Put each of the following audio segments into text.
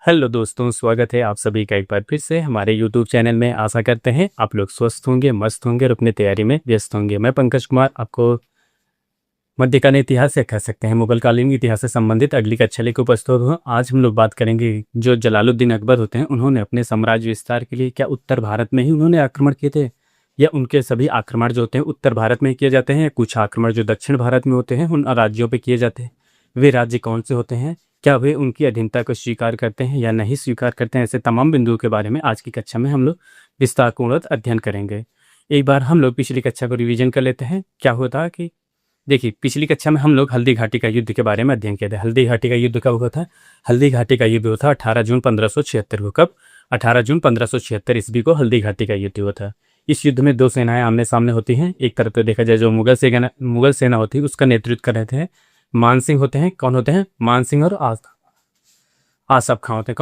Hello दोस्तों, स्वागत है आप सभी का एक बार फिर से हमारे यूट्यूब चैनल में। आशा करते हैं आप लोग स्वस्थ होंगे, मस्त होंगे और अपनी तैयारी में व्यस्त होंगे। मैं पंकज कुमार आपको मध्यकालीन इतिहास या कह सकते हैं मुगल कालीन इतिहास से संबंधित अगली कक्षा लेकर उपस्थित हूँ। आज हम लोग बात करेंगे जो जलालुद्दीन अकबर होते हैं, उन्होंने अपने साम्राज्य विस्तार के लिए क्या उत्तर भारत में ही उन्होंने आक्रमण किए थे, या उनके सभी आक्रमण जो होते हैं उत्तर भारत में किए जाते हैं, या कुछ आक्रमण जो दक्षिण भारत में होते हैं उन राज्यों पर किए जाते हैं। वे राज्य कौन से होते हैं, क्या वे उनकी अधीनता को स्वीकार करते हैं या नहीं स्वीकार करते हैं, ऐसे तमाम बिंदुओं के बारे में आज की कक्षा में हम लोग विस्तारपूर्वक अध्ययन करेंगे। एक बार हम लोग पिछली कक्षा को रिवीजन कर लेते हैं। क्या होता है कि देखिए, पिछली कक्षा में हम लोग हल्दी घाटी का युद्ध के बारे में अध्ययन किया था। हल्दी घाटी का युद्ध कब हुआ था? हल्दी घाटी का युद्ध हुआ था 18 जून 1576 को। कब? 18 जून 1576 ईस्वी को हल्दी घाटी का युद्ध हुआ था। इस युद्ध में दो सेनाएं आमने सामने होती हैं। एक तरफ तो देखा जाए जो मुगल सेना होती है उसका नेतृत्व कर रहे थे मानसिंह होते हैं। कौन होते हैं? मानसिंह और आसफ खां होते हैं।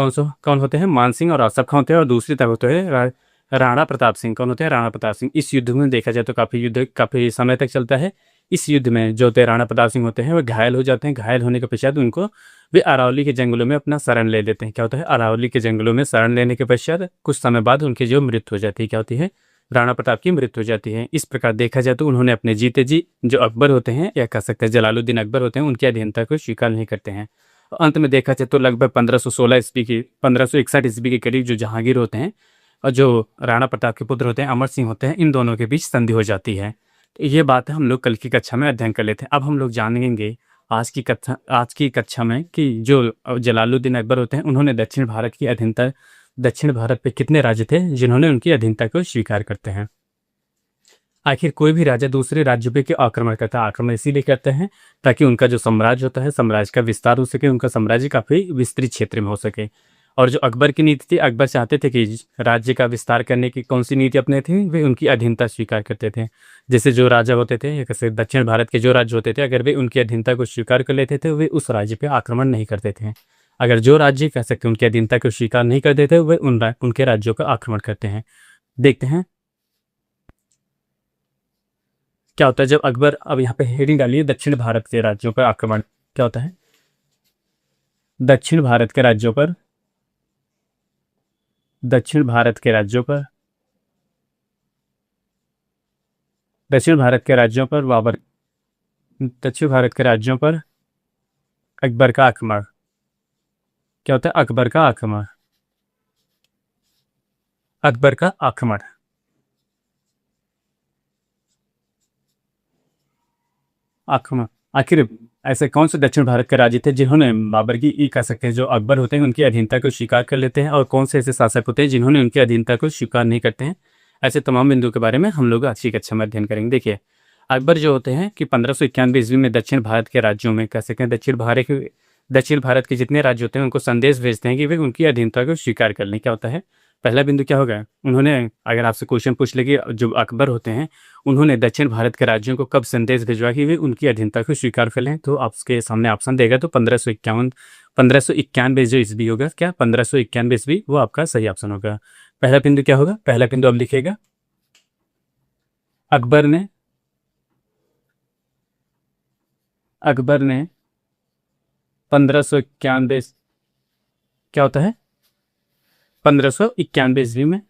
कौन होते हैं? मानसिंह और आसफ खां होते हैं। और दूसरी तरफ होते हैं राणा प्रताप सिंह। कौन होते हैं? राणा प्रताप सिंह। इस युद्ध में देखा जाए तो काफ़ी समय तक चलता है। इस युद्ध में जो होते हैं राणा प्रताप सिंह होते हैं वो घायल हो जाते हैं। घायल होने के पश्चात उनको वे अरावली के जंगलों में अपना शरण ले लेते हैं। क्या होता है? अरावली के जंगलों में शरण लेने के पश्चात कुछ समय बाद उनकी जो मृत्यु हो जाती है, क्या होती है? राणा प्रताप की मृत्यु हो जाती है। इस प्रकार देखा जाए तो उन्होंने अपने जीते जी जो अकबर होते हैं या कह सकते हैं जलालुद्दीन अकबर होते हैं उनकी अधीनता को स्वीकार नहीं करते हैं। अंत में देखा जाए तो लगभग 1561 ईस्वी के करीब जो जहांगीर होते हैं और जो राणा प्रताप के पुत्र होते हैं अमर सिंह होते हैं, इन दोनों के बीच संधि हो जाती है। तो ये बात हम लोग कल की कक्षा में अध्ययन कर लेते हैं। अब हम लोग जानेंगे आज की कक्षा में कि जो जलालुद्दीन अकबर होते हैं उन्होंने दक्षिण भारत पे कितने राज्य थे जिन्होंने उनकी अधीनता को स्वीकार करते हैं। आखिर कोई भी राजा दूसरे राज्यों पे क्यों आक्रमण करता है? आक्रमण इसीलिए करते हैं ताकि उनका जो साम्राज्य होता है साम्राज्य का विस्तार हो सके, उनका साम्राज्य काफ़ी विस्तृत क्षेत्र में हो सके। और जो अकबर की नीति थी, अकबर चाहते थे कि राज्य का विस्तार करने की कौन सी नीति अपने थे, वे उनकी अधीनता स्वीकार करते थे। जैसे जो राजा होते थे या कैसे दक्षिण भारत के जो राज्य होते थे, अगर वे उनकी अधीनता को स्वीकार कर लेते थे वे उस राज्य पे आक्रमण नहीं करते थे। अगर जो राज्य कह सकते उनकी अधीनता को स्वीकार नहीं करते थे वे उनके राज्यों का आक्रमण करते हैं। देखते हैं क्या होता है जब अकबर, अब यहाँ पे हेडिंग डालिए दक्षिण भारत के राज्यों पर आक्रमण। क्या होता है? दक्षिण भारत के राज्यों पर दक्षिण भारत के राज्यों पर दक्षिण भारत के राज्यों पर बाबर दक्षिण भारत के राज्यों पर अकबर का आक्रमण। क्या होता है? अकबर का आक्रमण। अकबर का आक्रमण। आक्रमण। आखिर ऐसे कौन से दक्षिण भारत के राज्य थे जिन्होंने बाबर की, ये कह सकते हैं जो अकबर होते हैं उनकी अधीनता को स्वीकार कर लेते हैं, और कौन से ऐसे शासक होते हैं जिन्होंने उनकी अधीनता को स्वीकार नहीं करते हैं? ऐसे तमाम बिंदुओं के बारे में हम लोग आज की कक्षा में अध्ययन करेंगे। देखिए, अकबर जो होते हैं कि 1591 ईस्वी में दक्षिण भारत के राज्यों में कह सकते हैं दक्षिण भारत के जितने राज्य होते हैं उनको संदेश भेजते हैं कि वे उनकी अधीनता को स्वीकार कर लें। क्या होता है? पहला बिंदु क्या होगा? उन्होंने, अगर आपसे क्वेश्चन पूछ ले कि जो अकबर होते हैं उन्होंने दक्षिण भारत के राज्यों को कब संदेश भिजवा कि वे उनकी अधीनता को स्वीकार कर लें, तो आपके सामने ऑप्शन देगा तो 1591 जो ईस्वी होगा, क्या 1591 ईस्वी, वो आपका सही ऑप्शन होगा। पहला बिंदु क्या होगा? पहला बिंदु अब लिखेगा, अकबर ने 1591, क्या होता है? 1591 ईस्वी में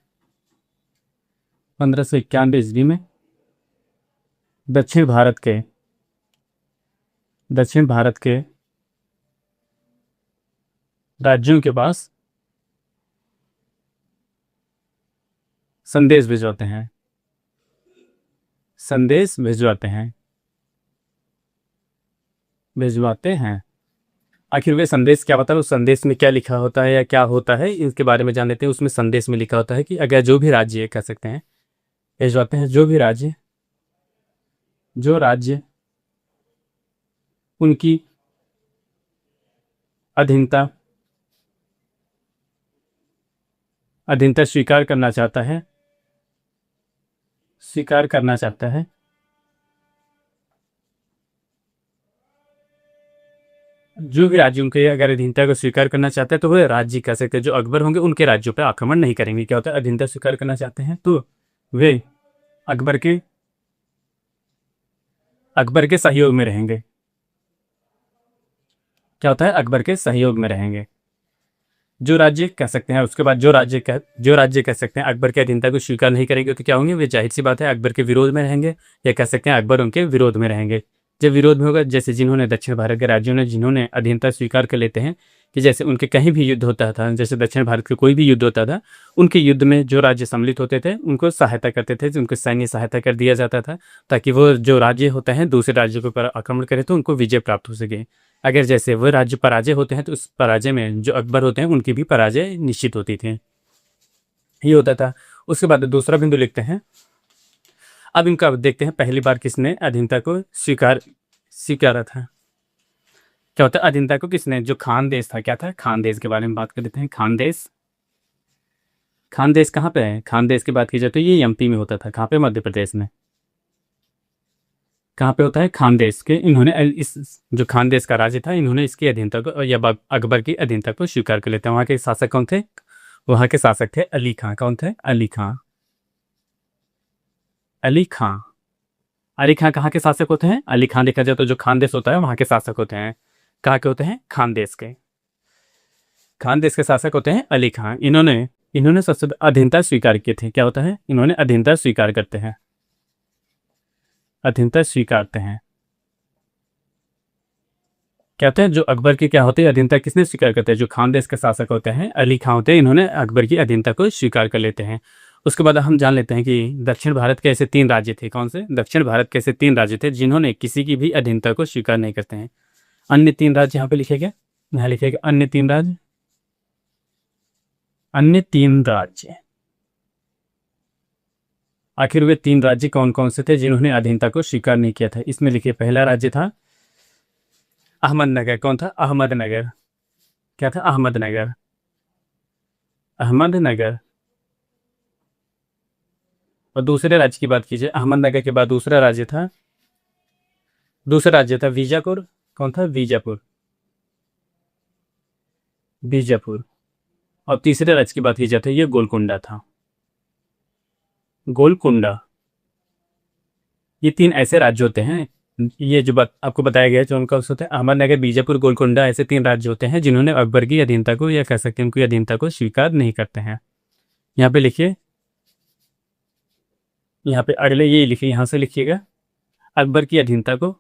1591 ईस्वी में दक्षिण भारत के राज्यों के पास संदेश भिजवाते हैं। आखिर वे संदेश क्या होता है, उस संदेश में क्या लिखा होता है या क्या होता है, इसके बारे में जान लेते हैं। उसमें संदेश में लिखा होता है कि अगर जो भी राज्य कह सकते हैं भिजवाते हैं, जो राज्य उनकी अधीनता स्वीकार करना चाहता है, जो भी राज्य उनके अगर अधीनता को स्वीकार करना चाहते हैं तो वह राज्य कह सकते हैं जो अकबर होंगे उनके राज्यों पर आक्रमण नहीं करेंगे। क्या होता है? अधीनता स्वीकार करना चाहते हैं तो वे अकबर के सहयोग में रहेंगे। क्या होता है? अकबर के सहयोग में रहेंगे। जो राज्य कह सकते हैं, उसके बाद जो राज्य कह सकते हैं अकबर की अधीनता को स्वीकार नहीं करेंगे तो क्या होंगे, वे जाहिर सी बात है अकबर के विरोध में रहेंगे, या कह सकते हैं अकबर उनके विरोध में रहेंगे। जब विरोध में होगा, जैसे जिन्होंने दक्षिण भारत के राज्यों ने जिन्होंने अधीनता स्वीकार कर लेते हैं, कि जैसे उनके कहीं भी युद्ध होता था, जैसे दक्षिण भारत के कोई भी युद्ध होता था, उनके युद्ध में जो राज्य सम्मिलित होते थे उनको सहायता करते थे, उनको सैन्य सहायता कर दिया जाता था, ताकि वो जो राज्य होते हैं दूसरे राज्यों के ऊपर आक्रमण करें तो उनको विजय प्राप्त हो सके। अगर जैसे वो राज्य पराजय होते हैं तो उस पराजय में जो अकबर होते हैं उनकी भी पराजय निश्चित होती थी, ये होता था। उसके बाद दूसरा बिंदु लिखते हैं। अब इनका देखते हैं पहली बार किसने अधीनता को स्वीकारा था। क्या होता है अधीनता को किसने, जो खानदेश था, क्या था खानदेश के बारे में बात कर लेते हैं। खानदेश कहाँ पे है, खानदेश की बात की जाए तो ये एमपी में होता था। कहाँ पे, मध्य प्रदेश में। कहाँ पे होता है, खानदेश के। इन्होंने इस जो खानदेश का राज्य था, इन्होंने इसकी अधीनता को या अकबर की अधीनता को स्वीकार कर लेते हैं। वहाँ के शासक कौन थे, वहाँ के शासक थे अली खां। कौन थे, अली खां। अली खां। अली खां कहाँ के शासक होते हैं, अली खां देखा जाए तो जो खानदेश होता है वहाँ के शासक होते हैं। कहाँ के होते हैं, खानदेश के। खानदेश के शासक होते हैं अली खां। इन्होंने सबसे अधीनता स्वीकार की थी। क्या होता है, इन्होंने अधीनता स्वीकार करते हैं, अधीनता स्वीकारते हैं। क्या होते हैं, जो अकबर की क्या होती है अधीनता किसने स्वीकार करते हैं, जो खानदेश के शासक होते हैं अली खां होते हैं, इन्होंने अकबर की अधीनता को स्वीकार कर लेते हैं। उसके बाद हम जान लेते हैं कि दक्षिण भारत के ऐसे 3 राज्य थे। कौन से, दक्षिण भारत के ऐसे 3 राज्य थे जिन्होंने किसी की भी अधीनता को स्वीकार नहीं करते हैं। अन्य 3 राज्य यहाँ पे लिखे गए, यहाँ लिखेगा अन्य 3 राज्य। अन्य 3 राज्य, आखिर वे 3 राज्य कौन कौन से थे जिन्होंने अधीनता को स्वीकार नहीं किया था। इसमें लिखिए, पहला राज्य था अहमदनगर। कौन था, अहमदनगर। क्या था, अहमदनगर। अहमदनगर। और दूसरे राज्य की बात कीजिए, अहमदनगर के बाद दूसरा राज्य था बीजापुर। कौन था, बीजापुर। बीजापुर। और तीसरे राज्य की बात की जाती है, ये गोलकुंडा था, गोलकुंडा। ये 3 ऐसे राज्य होते हैं, ये जो बात आपको बताया गया है जो उनका होता है अहमदनगर, बीजापुर, गोलकुंडा, ऐसे 3 राज्य होते हैं जिन्होंने अकबर की अधीनता को या कह सकते हैं उनकी अधीनता को स्वीकार नहीं करते हैं। यहाँ पे लिखिए, यहाँ पे अगले ये लिखिए, यहाँ से लिखिएगा अकबर की अधीनता को,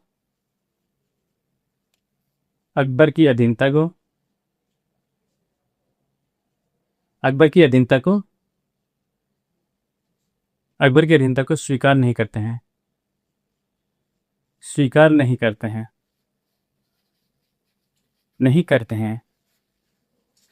अकबर की अधीनता को, अकबर की अधीनता को, अकबर की अधीनता को स्वीकार नहीं करते हैं, स्वीकार नहीं करते हैं, नहीं करते हैं।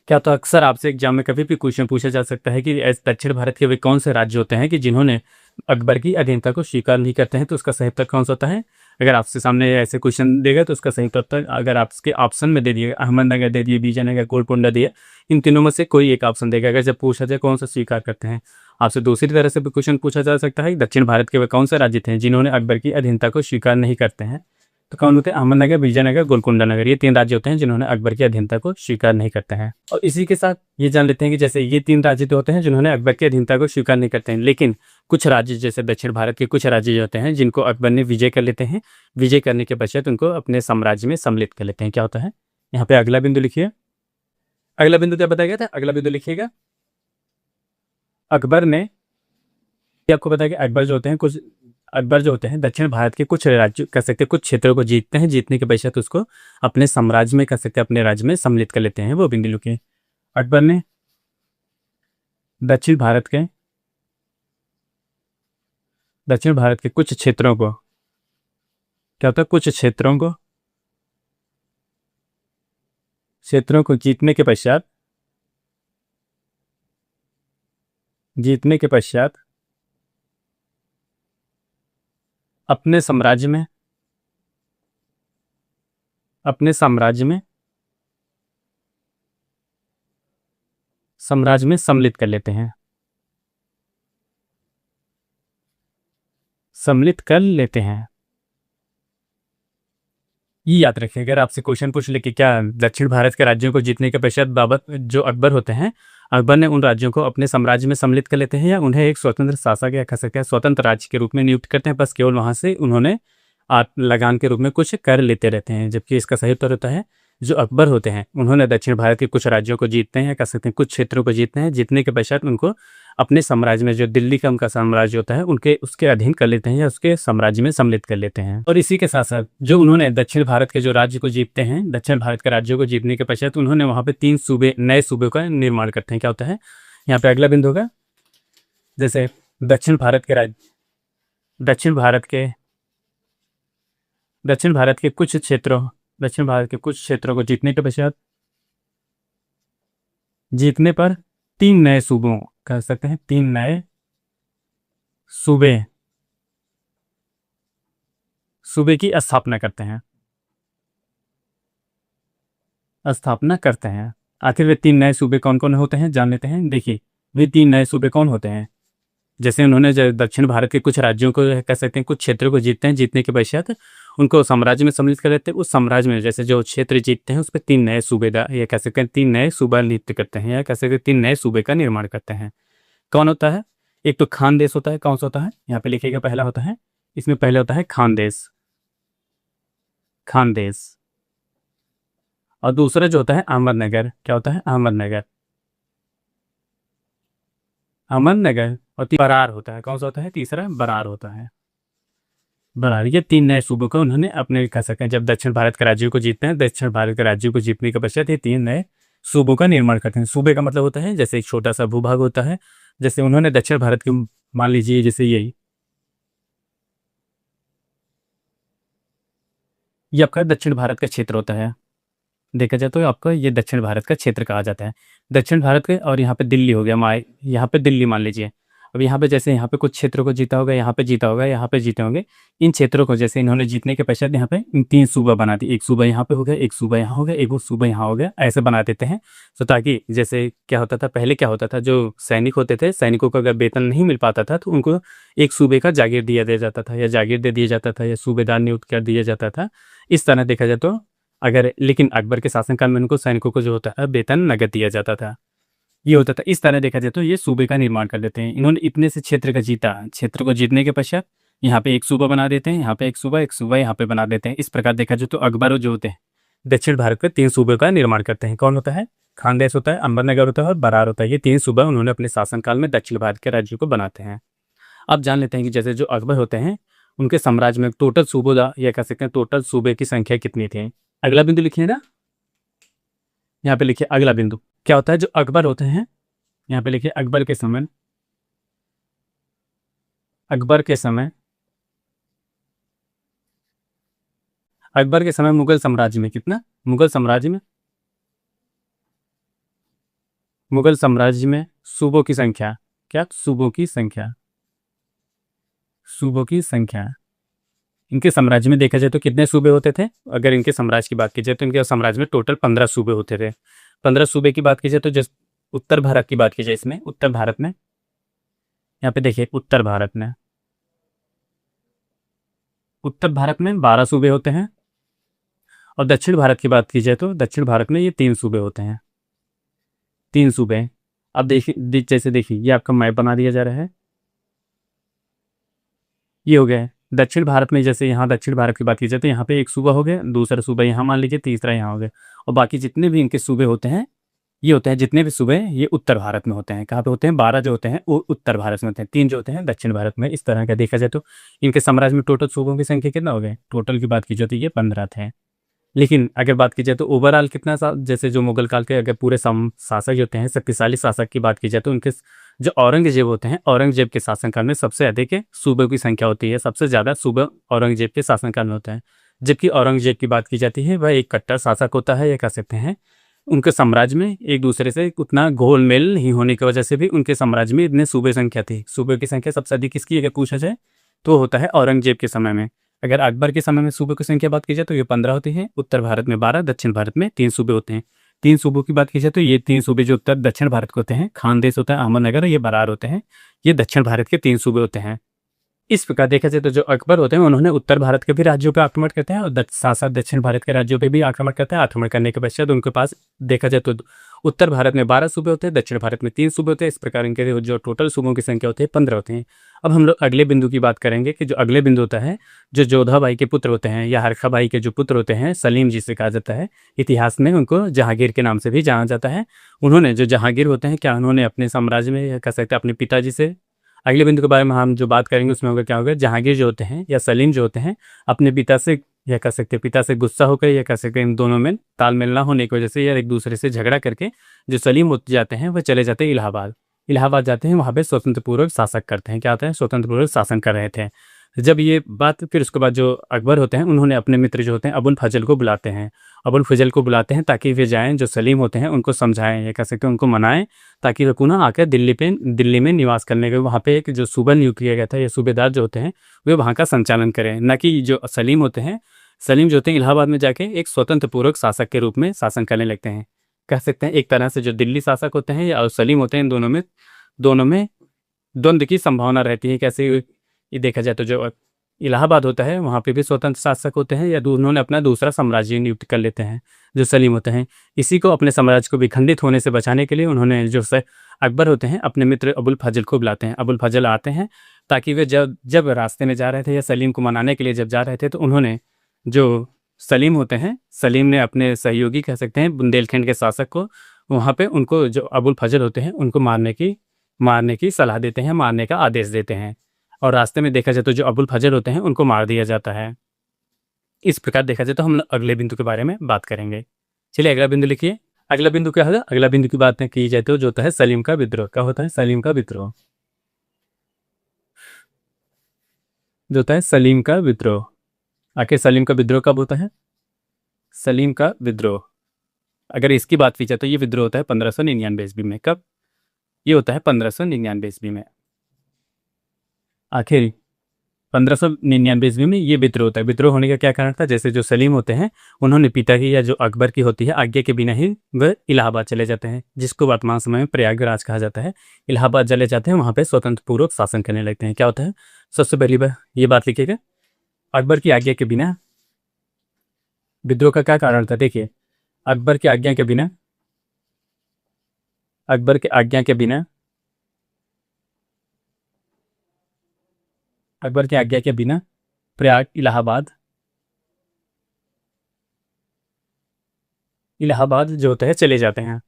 क्या तो अक्सर आपसे एग्जाम में कभी भी क्वेश्चन पूछा जा सकता है कि दक्षिण भारत के वे कौन से राज्य होते हैं कि जिन्होंने अकबर की अधीनता को स्वीकार नहीं करते हैं, तो उसका सही उत्तर कौन सा होता है। अगर आपसे सामने ऐसे क्वेश्चन देगा तो उसका सही उत्तर अगर आपके ऑप्शन में दे दिए, अहमदनगर दे दिए, बीजानगर, गोलकुंडा दिए, इन तीनों में से कोई एक ऑप्शन देगा। अगर जब पूछा जाए कौन सा स्वीकार करते हैं, आपसे दूसरी तरह से भी क्वेश्चन पूछा जा सकता है दक्षिण भारत के वे कौन से राज्य थे जिन्होंने अकबर की अधीनता को स्वीकार नहीं करते हैं, तो कौन होते हैं, अहमदनगर, विजयनगर, गोलकुंडा नगर। ये 3 राज्य होते हैं जिन्होंने अकबर की अधीनता को स्वीकार नहीं करते हैं। और इसी के साथ ये जान लेते हैं कि जैसे ये 3 राज्य तो होते हैं जिन्होंने अकबर की अधीनता को स्वीकार नहीं करते हैं, लेकिन कुछ राज्य जैसे दक्षिण भारत के कुछ राज्य जो होते हैं जिनको अकबर ने विजय कर लेते हैं, विजय करने के पश्चात उनको अपने साम्राज्य में सम्मिलित कर लेते हैं। क्या होता है, यहाँ पे अगला बिंदु लिखिए। अगला बिंदु क्या बताया गया था, अगला बिंदु लिखिएगा, अकबर ने, आपको बताया कि अकबर जो होते हैं दक्षिण भारत के कुछ राज्य कह सकते हैं, कुछ क्षेत्रों को जीतते हैं, जीतने के पश्चात उसको अपने साम्राज्य में कह सकते हैं, अपने राज्य में सम्मिलित कर लेते हैं। वो बिंदु लिखिए, अकबर ने दक्षिण भारत के कुछ क्षेत्रों को, क्या होता है, कुछ क्षेत्रों को जीतने के पश्चात अपने साम्राज्य में सम्मिलित कर लेते हैं, सम्मिलित कर लेते हैं। ये याद रखिए, अगर आपसे क्वेश्चन पूछ ले कि क्या दक्षिण भारत के राज्यों को जीतने के पश्चात बाबर जो अकबर होते हैं, अकबर ने उन राज्यों को अपने साम्राज्य में सम्मिलित कर लेते हैं या उन्हें एक स्वतंत्र शासक या कह सकते हैं स्वतंत्र राज्य के रूप में नियुक्त करते हैं, बस केवल वहाँ से उन्होंने लगान के रूप में कुछ कर लेते रहते हैं, जबकि इसका सही उत्तर होता है जो अकबर होते हैं उन्होंने दक्षिण भारत के कुछ राज्यों को जीतते हैं या कह सकते हैं कुछ क्षेत्रों को जीतते हैं। जीतने के पश्चात उनको अपने साम्राज्य में, जो दिल्ली का उनका साम्राज्य होता है, उनके उसके अधीन कर लेते हैं या उसके साम्राज्य में सम्मिलित कर लेते हैं। और इसी के साथ साथ जो उन्होंने दक्षिण भारत के जो राज्य को जीतते हैं, दक्षिण भारत के राज्यों को जीतने के पश्चात उन्होंने वहाँ पे 3 सूबे, नए सूबों का निर्माण करते हैं। क्या होता है यहाँ पे अगला बिंदु होगा, जैसे दक्षिण भारत के राज्य, दक्षिण भारत के दक्षिण भारत के कुछ क्षेत्रों दक्षिण भारत के कुछ क्षेत्रों को जीतने के पश्चात, जीतने पर 3 नए सूबों, कह सकते हैं 3 नए सूबे सूबे की स्थापना करते हैं, स्थापना करते हैं। आखिर वे 3 नए सूबे कौन कौन होते हैं जान लेते हैं। देखिए वे 3 नए सूबे कौन होते हैं। जैसे उन्होंने जो दक्षिण भारत के कुछ राज्यों को, कह सकते हैं कुछ क्षेत्रों को जीतते हैं, जीतने के पश्चात उनको साम्राज्य में सम्मिलित कर लेते हैं। उस साम्राज्य में जैसे जो क्षेत्र जीतते हैं उस पर 3 नए सूबेदार, या कह सकते हैं 3 नए सूबा नियुक्त करते हैं, या कह सकते हैं 3 नए सूबे का निर्माण करते हैं। कौन होता है, एक तो खानदेश होता है। कौन सा होता है यहाँ पे लिखिएगा, पहला होता है, इसमें पहले होता है खानदेश, खानदेश। और दूसरा जो होता है अहमदनगर। क्या होता है, अहमदनगर, अहमदनगर। और बरार होता है। कौन सा होता है, तीसरा बरार होता है, बरार। ये 3 नए सूबों को उन्होंने अपने, कह सकते हैं जब दक्षिण भारत के राज्यों को जीतते हैं, दक्षिण भारत के राज्यों को जीतने के पश्चात ये 3 नए सूबों का निर्माण करते हैं। सूबे का मतलब होता है जैसे एक छोटा सा भूभाग होता है। जैसे उन्होंने दक्षिण भारत के, मान लीजिए जैसे यही, ये आपका दक्षिण भारत का क्षेत्र होता है। देखा जाए तो आपका ये दक्षिण भारत का क्षेत्र कहा जाता है, दक्षिण भारत के। और यहाँ पे दिल्ली हो गया, यहाँ पे दिल्ली मान लीजिए। अब यहाँ पे जैसे यहाँ पे कुछ क्षेत्रों को जीता होगा, यहाँ पे जीता होगा, यहाँ पे जीते होंगे। इन क्षेत्रों को जैसे इन्होंने जीतने के पश्चात यहाँ पे इन 3 सूबा बना दी। एक सूबा यहाँ पे हो गया, एक सूबा यहाँ हो गया, एक वो सूबा यहाँ हो गया, ऐसे बना देते हैं। तो ताकि जैसे क्या होता था, पहले क्या होता था, जो सैनिक होते थे, सैनिकों को अगर वेतन नहीं मिल पाता था तो उनको एक सूबे का जागीर दिया जाता था, या जागीर दे दिया जाता था, या सूबेदार नियुक्त कर दिया जाता था। इस तरह देखा जाए तो अगर, लेकिन अकबर के शासनकाल में उनको सैनिकों को जो होता है वेतन नगद दिया जाता था, ये होता था। इस तरह देखा जाए तो ये सूबे का निर्माण कर देते हैं। इन्होंने इतने से क्षेत्र का जीता, क्षेत्र को जीतने के पश्चात यहाँ पे एक सूबा बना देते हैं, यहाँ पे एक सूबा यहाँ पे बना देते हैं। इस प्रकार देखा जाए तो अकबर जो होते हैं दक्षिण भारत के 3 सूबे का निर्माण करते हैं। कौन होता है, खानदेश होता है, अहमदनगर होता है और बरार होता है। ये 3 सूबा उन्होंने अपने शासनकाल में दक्षिण भारत के राज्यों को बनाते हैं। अब जान लेते हैं कि जैसे जो अकबर होते हैं उनके साम्राज्य में टोटल सूबेदार, या कह सकते हैं टोटल सूबे की संख्या कितनी थी। अगला बिंदु लिखिए ना, यहाँ पे लिखिए अगला बिंदु। क्या होता है, जो अकबर होते हैं, यहाँ पे लिखिए अकबर के समय, अकबर के समय, अकबर के समय मुगल साम्राज्य में कितना, मुगल साम्राज्य में, मुगल साम्राज्य में सूबों की संख्या, क्या, सूबों की संख्या, सूबों की संख्या। इनके साम्राज्य में देखा जाए तो कितने सूबे होते थे। अगर इनके साम्राज्य की बात की जाए तो इनके साम्राज्य में टोटल 15 सूबे होते थे। 15 सूबे की बात की जाए तो जैसे उत्तर भारत की बात की जाए, इसमें उत्तर भारत में, यहाँ पे देखिए उत्तर भारत में, उत्तर भारत में 12 सूबे होते हैं। और दक्षिण भारत की बात की जाए तो दक्षिण भारत में ये 3 सूबे होते हैं, 3 सूबे। अब देखिए, जैसे देखिए ये आपका मैप बना दिया जा रहा है, ये हो गया दक्षिण भारत में। जैसे यहाँ दक्षिण भारत की बात की जाए तो यहाँ पे एक सूबा हो गया, दूसरा सूबा यहाँ मान लीजिए, तीसरा यहाँ हो गया। और बाकी जितने भी इनके सूबे होते हैं, ये होते हैं जितने भी सूबे हैं ये उत्तर भारत में होते हैं। कहाँ पे होते हैं, 12 जो होते हैं वो उत्तर भारत में होते हैं, 3 जो होते हैं दक्षिण भारत में। इस तरह का देखा जाए तो इनके साम्राज्य में टोटल सूबों की संख्या कितना हो गए, टोटल की बात की जाए तो ये 15 थे। लेकिन अगर बात की जाए तो ओवरऑल कितना जैसे जो मुगल काल के अगर पूरे शासक होते हैं, शक्तिशाली शासक की बात की जाए तो उनके जो औरंगजेब होते हैं, औरंगजेब के शासनकाल में सबसे अधिक सूबों की संख्या होती है, सबसे ज़्यादा सूबे औरंगजेब के शासनकाल में होता है। जबकि औरंगजेब की बात की जाती है वह एक कट्टर शासक होता है, ये कह सकते हैं उनके साम्राज्य में एक दूसरे से उतना घोल मेल नहीं होने की वजह से भी उनके साम्राज्य में इतने सूबे संख्या थी। सूबे की संख्या सबसे अधिक किसकी अगर पूछा जाए तो होता है औरंगजेब के समय में। अगर अकबर के समय में सूबे की संख्या बात की जाए तो ये 15 होती है, उत्तर भारत में 12, दक्षिण भारत में 3 सूबे होते हैं। 3 सूबों की बात की जाए तो ये 3 सूबे जो उत्तर दक्षिण भारत के होते हैं, खानदेश होता है, अहमदनगर, ये बरार होते हैं, ये दक्षिण भारत के 3 सूबे होते हैं। इस प्रकार देखा जाए तो जो अकबर होते हैं उन्होंने उत्तर भारत के भी राज्यों पर आक्रमण करते हैं और साथ साथ दक्षिण भारत के राज्यों पर भी आक्रमण करते हैं। आक्रमण करने के पश्चात उनके पास देखा जाए तो उत्तर भारत में 12 सूबे होते हैं, दक्षिण भारत में 3 सूबे होते हैं। इस प्रकार इनके जो टोटल सूबों की संख्या होती है 15 होते हैं। अब हम लोग अगले बिंदु की बात करेंगे कि जो अगले बिंदु होता है, जो जोधा बाई के पुत्र होते हैं या हरखा बाई के जो पुत्र होते हैं, सलीम जिसे कहा जाता है, इतिहास में उनको जहांगीर के नाम से भी जाना जाता है। उन्होंने जो जहांगीर होते हैं, क्या उन्होंने अपने साम्राज्य में, या कह सकते हैं अपने पिताजी से, अगले बिंदु के बारे में हम जो बात करेंगे उसमें होगा क्या होगा, जहांगीर जो होते हैं या सलीम जो होते हैं, अपने पिता से, या कह सकते हैं पिता से गुस्सा होकर, या कह सकते हैं इन दोनों में तालमेल ना होने की वजह से, या एक दूसरे से झगड़ा करके जो सलीम हो जाते हैं वह चले जाते हैं इलाहाबाद। इलाहाबाद जाते हैं, वहाँ पे स्वतंत्र पूर्वक शासक करते हैं। क्या होता है, स्वतंत्र पूर्वक शासन कर रहे थे। जब ये बात, फिर उसके बाद जो अकबर होते हैं, उन्होंने अपने मित्र जो होते हैं अबुल फजल को बुलाते हैं। अबुल फजल को बुलाते हैं ताकि वे जाएं, जो सलीम होते हैं उनको समझाएं, या कह सकते हैं उनको मनाएं, ताकि वे पुनः आकर दिल्ली में निवास करने के, वहाँ पे एक जो सूबा नियुक्त किया गया था या सूबेदार जो होते हैं वे वहाँ का संचालन करें, न कि जो सलीम होते हैं, सलीम जो होते हैं इलाहाबाद में जाके एक स्वतंत्र पूर्वक शासक के रूप में शासन करने लगते हैं। कह सकते हैं एक तरह से जो दिल्ली शासक होते हैं या सलीम होते हैं, इन दोनों में द्वंद्व की संभावना रहती है। कैसे ये देखा जाए तो जो इलाहाबाद होता है वहाँ पे भी स्वतंत्र शासक होते हैं, या उन्होंने अपना दूसरा साम्राज्य नियुक्त कर लेते हैं जो सलीम होते हैं। इसी को अपने साम्राज्य को विखंडित होने से बचाने के लिए उन्होंने जो अकबर होते हैं अपने मित्र अबुल फजल को बुलाते हैं। अबुल फजल आते हैं ताकि वे जब रास्ते में जा रहे थे या सलीम को मनाने के लिए जब जा रहे थे, तो उन्होंने जो सलीम होते हैं, सलीम ने अपने सहयोगी कह सकते हैं बुंदेलखंड के शासक को, वहाँ पे उनको जो अबुल फजल होते हैं उनको मारने की सलाह देते हैं, मारने का आदेश देते हैं। और रास्ते में देखा जाए तो जो अबुल फजल होते हैं उनको मार दिया जाता है। इस प्रकार देखा जाए तो हम अगले बिंदु के बारे में बात करेंगे। चलिए अगला बिंदु लिखिए। अगला बिंदु क्या होगा, अगला बिंदु की बात की जाए तो जो होता है सलीम का विद्रोह। क्या होता है, सलीम का विद्रोह। जो होता है सलीम का विद्रोह। आखिर सलीम का विद्रोह कब होता है, सलीम का विद्रोह अगर इसकी बात की जाए तो ये विद्रोह होता है 1599 ईस्वी में। कब, ये होता है 1599 ईस्वी में। आखिर 1599 ईस्वी में ये विद्रोह होता है। विद्रोह होने का क्या कारण था, जैसे जो सलीम होते हैं उन्होंने पिता की या जो अकबर की होती है आज्ञा के बिना ही वह इलाहाबाद चले जाते हैं, जिसको वर्तमान समय में प्रयागराज कहा जाता है। इलाहाबाद चले जाते हैं, वहाँ पे स्वतंत्र पूर्वक शासन करने लगते हैं। क्या होता है, सबसे पहली बार ये बात लिखिएगा, अकबर की आज्ञा के बिना विद्रोह का क्या कारण था। देखिए, अकबर की आज्ञा के बिना, अकबर के आज्ञा के बिना, अकबर की आज्ञा के बिना प्रयाग इलाहाबाद जो होता है चले जाते हैं।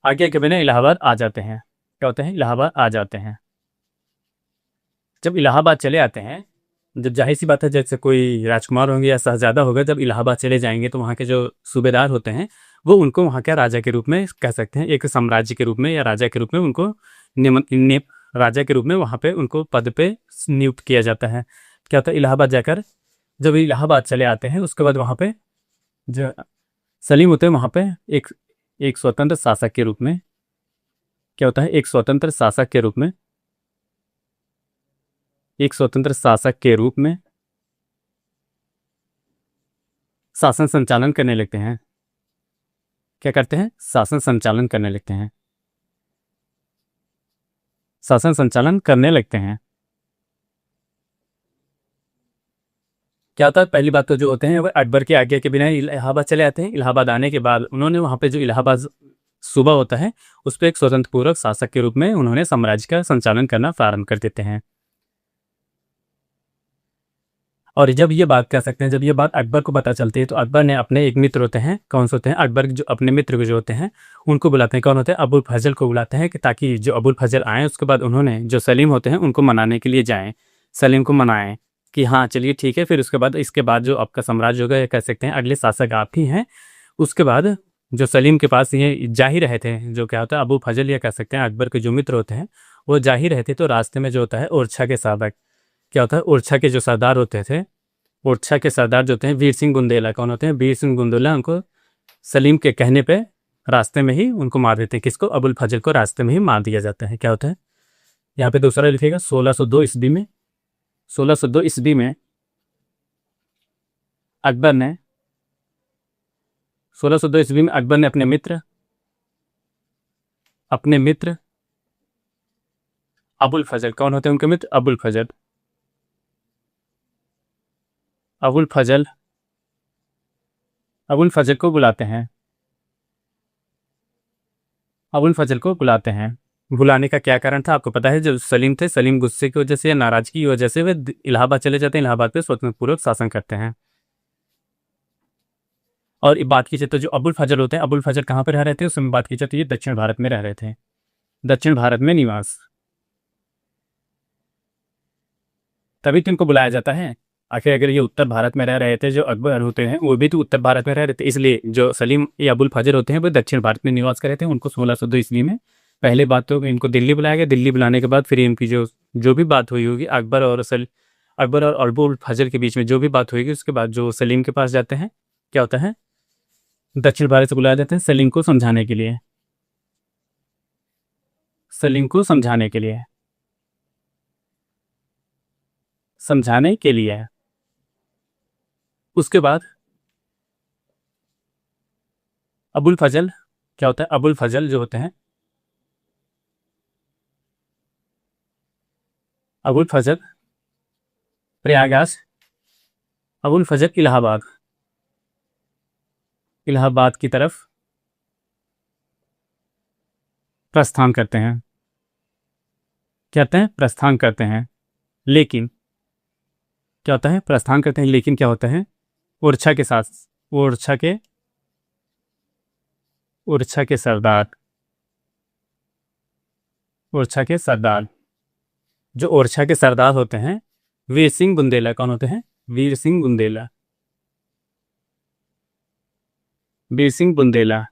आज्ञा के बिना इलाहाबाद आ जाते हैं। क्या होते हैं, इलाहाबाद आ जाते हैं। जब इलाहाबाद चले आते हैं, जब जाहिर सी बात है जैसे कोई राजकुमार होंगे या शहजादा होगा, जब इलाहाबाद चले जाएंगे तो वहाँ के जो सूबेदार होते हैं वो उनको वहाँ के राजा के रूप में कह सकते हैं, एक साम्राज्य के रूप में या राजा के रूप में उनको राजा के रूप में वहाँ पे उनको पद पे नियुक्त किया जाता है। क्या होता है, इलाहाबाद जाकर जब इलाहाबाद चले आते हैं उसके बाद वहाँ पे जो सलीम होते हैं वहाँ पे एक एक स्वतंत्र शासक के रूप में, क्या होता है, एक स्वतंत्र शासक के रूप में, एक स्वतंत्र शासक के रूप में शासन संचालन करने लगते हैं। क्या करते हैं, शासन संचालन करने लगते हैं, शासन संचालन करने लगते हैं। क्या होता है, पहली बात तो जो होते हैं वह अकबर की आज्ञा के बिना इलाहाबाद चले आते हैं। इलाहाबाद आने के बाद उन्होंने वहाँ पे जो इलाहाबाद सूबा होता है उस पर एक स्वतंत्र पूर्वक शासक के रूप में उन्होंने साम्राज्य का संचालन करना प्रारंभ कर देते हैं। और जब ये बात कह सकते हैं, जब ये बात अकबर को पता चलती है तो अकबर ने अपने एक मित्र होते हैं, कौन से होते हैं, अकबर जो अपने मित्र को जो होते हैं उनको बुलाते हैं। कौन होते हैं, अबुल फजल को बुलाते हैं कि ताकि जो अबुल फजल आएँ, उसके बाद उन्होंने जो सलीम होते हैं उनको मनाने के लिए जाएँ, सलीम को मनाएं कि हाँ चलिए ठीक है। फिर उसके बाद इसके बाद जो आपका साम्राज्य होगा, या कह सकते हैं अगले शासक आप ही हैं। उसके बाद जो सलीम के पास ये जा ही रहे थे, जो क्या होता है अबू फजल या कह सकते हैं अकबर के जो मित्र होते हैं वो जा ही रहे थे, तो रास्ते में जो होता है ओरछा के शासक, क्या होता है, ओरछा के जो सरदार होते थे, ओरछा के सरदार जो होते हैं वीर सिंह बुंदेला, कौन होते हैं, वीर सिंह बुंदेला, उनको सलीम के कहने पे रास्ते में ही उनको मार देते हैं। किसको, अबुल फजल को रास्ते में ही मार दिया जाता है। क्या होता है, यहाँ पे दूसरा लिखेगा 1602 ईस्वी में, 1602 ईस्वी में अकबर ने 1602 ईस्वी में अकबर ने अपने मित्र अबुल फजल, कौन होते हैं उनके मित्र, अबुल फजल, अबुल फजल अबुल फजल को बुलाते हैं। अबुल फजल को बुलाते हैं। बुलाने का क्या कारण था आपको पता है? जो सलीम थे, सलीम गुस्से की वजह से या नाराजगी की वजह से वे इलाहाबाद चले जाते हैं, इलाहाबाद पे स्वतंत्र पूर्वक शासन करते हैं। और बात की जाए तो जो अबुल फजल होते हैं, अबुल फजल कहाँ पर रह रहे थे उस समय बात की जाए तो ये दक्षिण भारत में रह रहे थे, दक्षिण भारत में निवास। तभी तो इनको बुलाया जाता है। आखिर अगर ये उत्तर भारत में रह रहे थे, जो अकबर होते हैं वो भी तो उत्तर भारत में रह रहे थे, इसलिए जो सलीम या अबुल फजल होते हैं वो दक्षिण भारत में निवास कर रहे थे। उनको 1602 ईस्वी में पहले बात तो इनको दिल्ली बुलाया गया। दिल्ली बुलाने के बाद फिर इनकी जो जो भी बात हुई होगी अकबर और अबुल फजल के बीच में जो भी बात हुई, उसके बाद जो सलीम के पास जाते हैं, क्या होता है, दक्षिण भारत से बुलाया जाता है सलीम को समझाने के लिए, सलीम को समझाने के लिए, समझाने के लिए। उसके बाद अबुल फजल, क्या होता है, अबुल फजल जो होते हैं, अबुल फजल प्रयागराज, अबुल फजल इलाहाबाद, इलाहाबाद की तरफ प्रस्थान करते हैं। कहते हैं प्रस्थान करते हैं, लेकिन क्या होता है, प्रस्थान करते हैं लेकिन क्या होता है, ओरछा के साथ, ओरछा के, ओरछा के सरदार, ओरछा के सरदार, जो ओरछा के सरदार होते हैं वीर सिंह बुंदेला, कौन होते हैं, वीर सिंह बुंदेला, वीर सिंह बुंदेला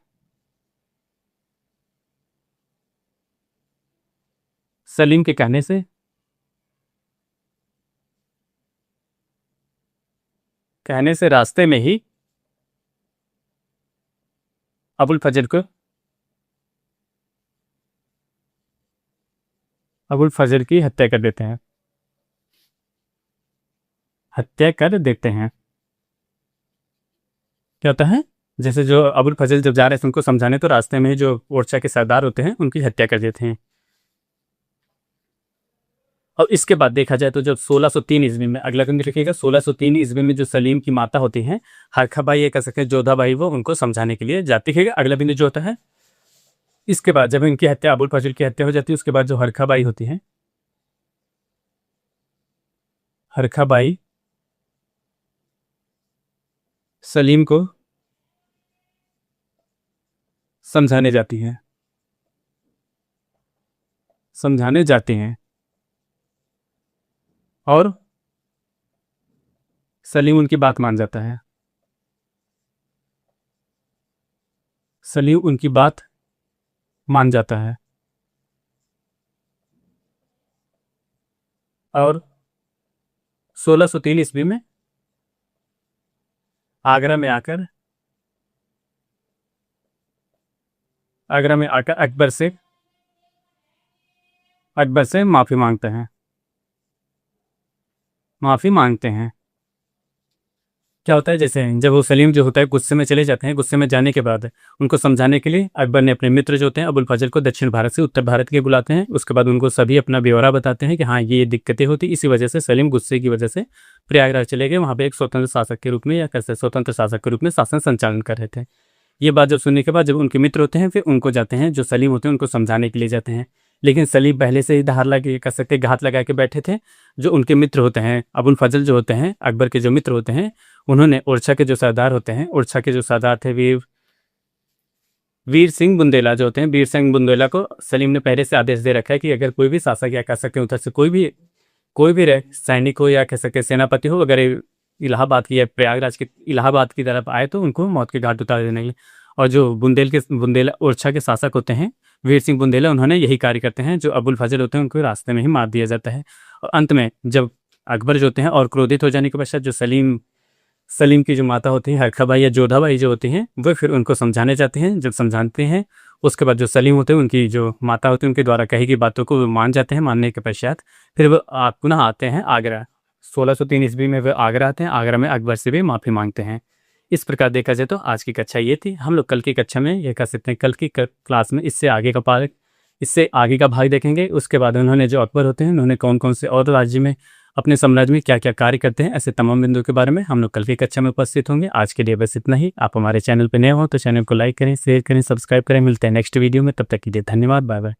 सलीम के कहने से, कहने से रास्ते में ही अबुल फजल को, अबुल फजल की हत्या कर देते हैं, हत्या कर देते हैं। क्या होता है, जैसे जो अबुल फजल जब जा रहे थे उनको समझाने, तो रास्ते में जो ओरछा के सरदार होते हैं उनकी हत्या कर देते हैं। और इसके बाद देखा जाए तो जब 1603 ईस्वी में, अगला कदम लिखिएगा, 1603 ईस्वी में जो सलीम की माता होती हैं हरखाबाई, ये कह सकते हैं जोधाबाई, वो उनको समझाने के लिए जाती है। अगला बिंदु जो होता है, इसके बाद जब इनकी हत्या, अबुल फजल की हत्या हो जाती है, उसके बाद जो हरखाबाई होती हैं, हरखाबाई सलीम को समझाने जाती हैं, समझाने जाते हैं, और सलीम उनकी बात मान जाता है, सलीम उनकी बात मान जाता है। और 1603 ईस्वी में आगरा में आकर, आगरा में आकर अकबर से माफ़ी मांगते हैं, माफ़ी मांगते हैं। क्या होता है, जैसे जब वो सलीम जो होता है गुस्से में चले जाते हैं, गुस्से में जाने के बाद उनको समझाने के लिए अकबर ने अपने मित्र जो होते हैं अबुल फजल को दक्षिण भारत से उत्तर भारत के बुलाते हैं। उसके बाद उनको सभी अपना ब्यौरा बताते हैं कि हाँ ये दिक्कतें होती, इसी वजह से सलीम गुस्से की वजह से प्रयागराज चले गए, वहाँ पे एक स्वतंत्र शासक के रूप में, या कैसे स्वतंत्र शासक के रूप में शासन संचालन कर रहे थे। ये बात जब सुनने के बाद जब उनके मित्र होते हैं फिर उनको जाते हैं, जो सलीम होते हैं उनको समझाने के लिए जाते हैं, लेकिन सलीम पहले से ही धार लगा, कह सकते घात लगा के बैठे थे। जो उनके मित्र होते हैं अबुल फजल जो होते हैं, अकबर के जो मित्र होते हैं, उन्होंने ओरछा के जो सरदार होते हैं, ओरछा के जो सरदार थे वीर सिंह बुंदेला जो होते हैं, वीर सिंह बुंदेला को सलीम ने पहले से आदेश दे रखा है कि अगर कोई भी शासक या कह सकते हैं उधर से कोई भी सैनिक हो या कह सकते सेनापति हो, अगर इलाहाबाद की या प्रयागराज के इलाहाबाद की तरफ आए तो उनको मौत के घाट उतार देना ही। और जो बुंदेला ओरछा के शासक होते हैं वीर सिंह बुंदेला, उन्होंने यही कार्य करते हैं। जो अबुल फजल होते हैं उनको रास्ते में ही मार दिया जाता है। और अंत में जब अकबर जो होते हैं और क्रोधित हो जाने के पश्चात जो सलीम की जो माता होती है हरखाबाई या जोधाबाई जो होती हैं, वो फिर उनको समझाने जाते हैं। जब समझाते हैं उसके बाद जो सलीम होते हैं उनकी जो माता होती है उनके द्वारा कही गई बातों को मान जाते हैं। मानने के पश्चात फिर वो पुनः आते हैं आगरा। 1603 ईस्वी में वे आगरा आते हैं, आगरा में अकबर से भी माफ़ी मांगते हैं। इस प्रकार देखा जाए तो आज की कक्षा ये थी। हम लोग कल की कक्षा में ये कह सकते हैं, कल की क्लास में इससे आगे का भाग देखेंगे। उसके बाद उन्होंने जो अकबर होते हैं उन्होंने कौन कौन से और राज्य में अपने साम्राज्य में क्या क्या कार्य करते हैं, ऐसे तमाम बिंदुओं के बारे में हम लोग कल की कक्षा में उपस्थित होंगे। आज के लिए बस इतना ही। आप हमारे चैनल पर नए हो तो चैनल को लाइक करें, शेयर करें, सब्सक्राइब करें। मिलते हैं नेक्स्ट वीडियो में, तब तक के लिए धन्यवाद। Bye bye.